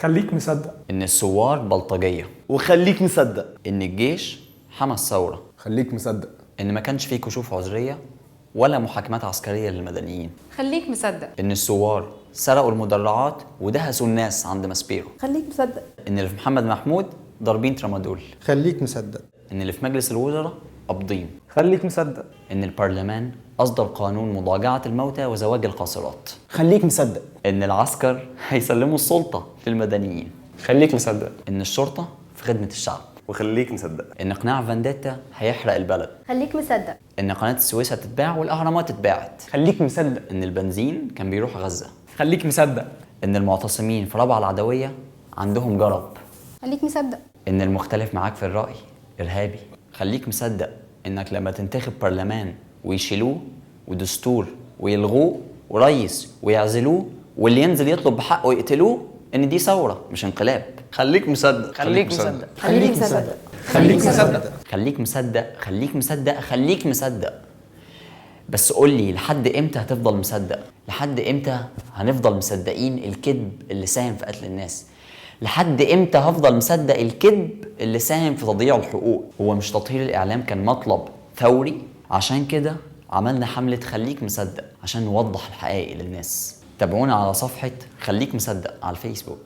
خليك مصدق. إن الثوار بلطجية. وخليك مصدق إن الجيش حمى الثورة. خليك مصدق. إن ما كانش فيه كشوف عذرية ولا محاكمات عسكرية للمدنيين. خليك مصدق. إن الثوار سرقوا المدرعات ودهسوا الناس عند ماسبيرو. خليك مصدق. إن اللي في محمد محمود ضاربين ترامادول. خليك مصدق. إن اللي في مجلس الوزراء قابضين. خليك مصدق. إن البرلمان أصدر قانون مضاجعة الموتى وزواج القاصرات. خليك مصدق إن العسكر هيسلموا السلطة للمدنيين. خليك مصدق. إن الشرطة في خدمة الشعب. وخليك مصدق إن قناع فانديتا هيحرق البلد. خليك مصدق. إن قناة السويس هتتباع والأهرامات اتباعت. خليك مصدق. إن البنزين كان بيروح غزة. خليك مصدق. إن المعتصمين في رابعة العدوية عندهم جرب. خليك مصدق. إن المختلف معاك في الرأي إرهابي. خليك مصدق إنك لما تنتخب برلمان ويشيلوه ودستور ويلغوه ورئيس ويعزلوه واللي ينزل يطلب بحقه يقتلوه إن دي ثورة مش انقلاب. خليك مصدق. خليك مصدق. خليك مصدق. خليك مصدق. خليك مصدق. خليك مصدق. خليك مصدق. بس قول لي لحد امتى هتفضل مصدق؟ لحد امتى هنفضل مصدقين الكذب اللي ساهم في قتل الناس؟ لحد امتى هفضل مصدق الكذب اللي ساهم في تضييع الحقوق؟ هو مش تطهير الاعلام كان مطلب ثوري؟ عشان كده عملنا حملة خليك مصدق عشان نوضح الحقائق للناس. تابعونا على صفحة خليك مصدق على الفيسبوك.